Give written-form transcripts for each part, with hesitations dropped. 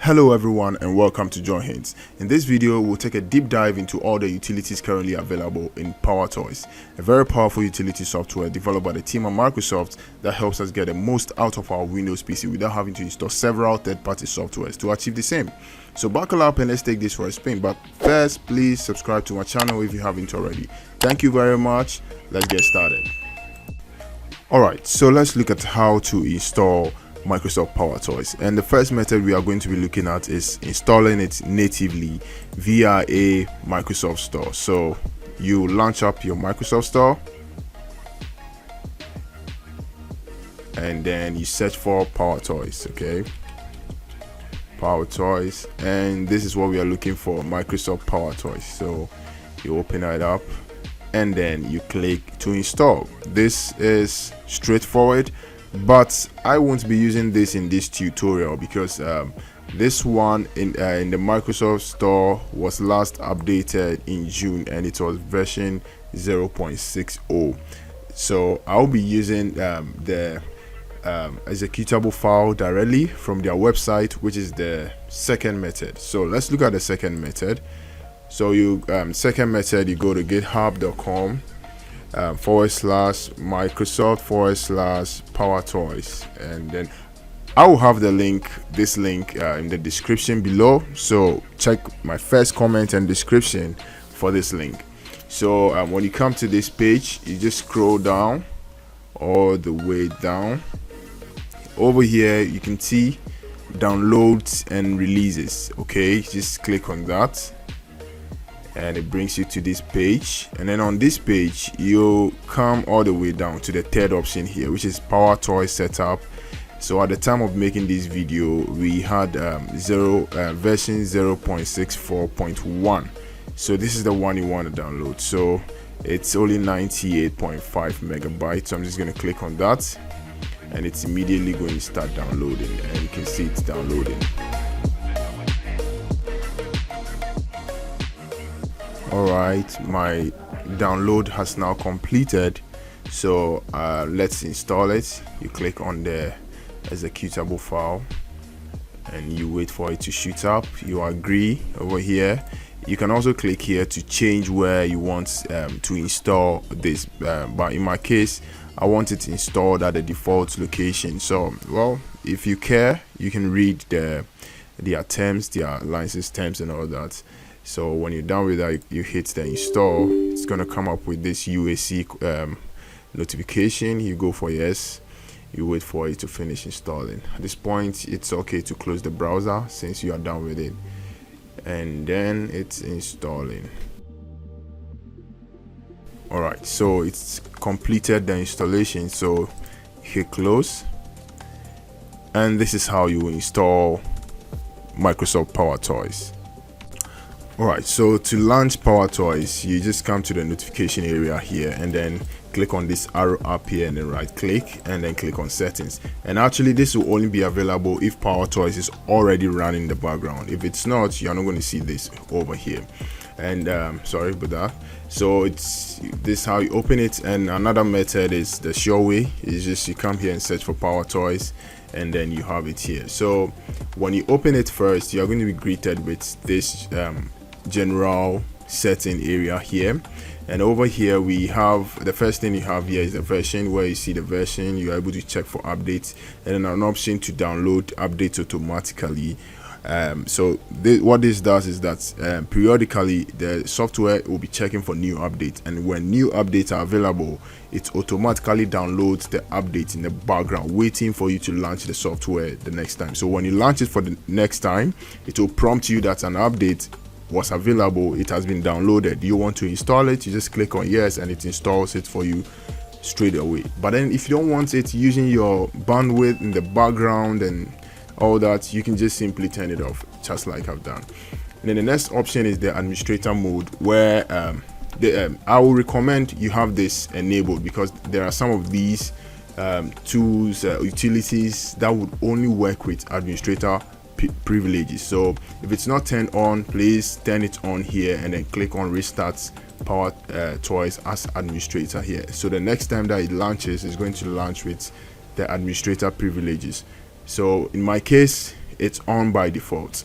Hello everyone and welcome to John Hints. In this video we'll take a deep dive into all the utilities currently available in PowerToys, a very powerful utility software developed by the team at Microsoft that helps us get the most out of our Windows PC without having to install several third-party softwares to achieve the same. So buckle up and let's take this for a spin, but first please subscribe to my channel if you haven't already. Thank you very much. Let's get started. Alright, so let's look at how to install Microsoft PowerToys, and the first method we are going to be looking at is installing it natively via a Microsoft Store. So you launch up your Microsoft Store and then you search for PowerToys. Okay, PowerToys, and this is what we are looking for, Microsoft PowerToys. So you open it up and then you click to install. This is straightforward, but I won't be using this in this tutorial because this one in the Microsoft Store was last updated in June and it was version 0.60. So I'll be using the executable file directly from their website, which is the second method. So let's look at the second method. So you second method, you go to github.com /Microsoft /PowerToys, and then I will have the link, this link in the description below, so check my first comment and description for this link. So when you come to this page, you just scroll down all the way down. Over here you can see downloads and releases. Okay, just click on that and it brings you to this page, and then on this page you come all the way down to the third option here, which is PowerToys setup. So at the time of making this video we had version 0.64.1, so this is the one you want to download. So it's only 98.5 megabytes, so I'm just going to click on that and it's immediately going to start downloading, and you can see it's downloading. Alright, my download has now completed, so let's install it. You click on the executable file and you wait for it to shoot up. You agree over here. You can also click here to change where you want to install this, but in my case I want it installed at the default location. So well, if you care, you can read their terms, their license terms and all that. So when you're done with that, you hit the install. It's gonna come up with this UAC notification. You go for yes, you wait for it to finish installing. At this point it's okay to close the browser since you are done with it, and then it's installing. Alright, so it's completed the installation, so hit close, and this is how you install Microsoft PowerToys. Alright, so to launch PowerToys, you just come to the notification area here and then click on this arrow up here and then right click and then click on settings. And actually this will only be available if PowerToys is already running in the background. If it's not, you're not going to see this over here. And sorry about that. So it's this how you open it. And another method is the sure way, is just you come here and search for PowerToys and then you have it here. So when you open it first, you're going to be greeted with this general setting area here, and over here we have the first thing you have here is the version, where you see the version. You're able to check for updates and then an option to download updates automatically. So what this does is that periodically the software will be checking for new updates, and when new updates are available, it automatically downloads the updates in the background, waiting for you to launch the software the next time. So when you launch it for the next time, it will prompt you that an update was available, it has been downloaded. You want to install it, you just click on yes and it installs it for you straight away. But then if you don't want it using your bandwidth in the background and all that, you can just simply turn it off, just like I've done. And then the next option is the administrator mode, where I will recommend you have this enabled, because there are some of these tools, utilities that would only work with administrator privileges. So if it's not turned on, please turn it on here and then click on restart PowerToys as administrator here. So the next time that it launches, it's going to launch with the administrator privileges. So in my case, it's on by default.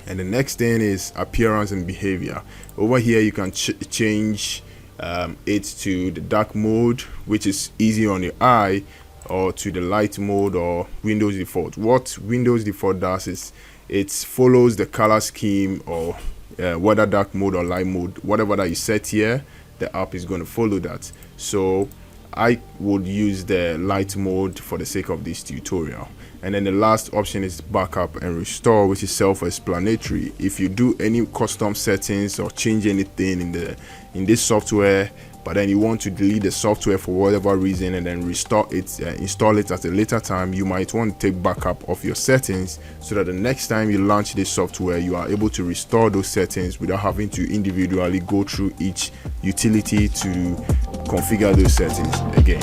And the next thing is appearance and behavior. Over here you can change it to the dark mode, which is easy on your eye, or to the light mode, or Windows default. What Windows default does is it follows the color scheme, or whether dark mode or light mode, whatever that you set here, the app is going to follow that. So I would use the light mode for the sake of this tutorial. And then the last option is backup and restore, which is self-explanatory. If you do any custom settings or change anything in this software, but then you want to delete the software for whatever reason and then restore it, install it at a later time, you might want to take backup of your settings so that the next time you launch this software, you are able to restore those settings without having to individually go through each utility to configure those settings again.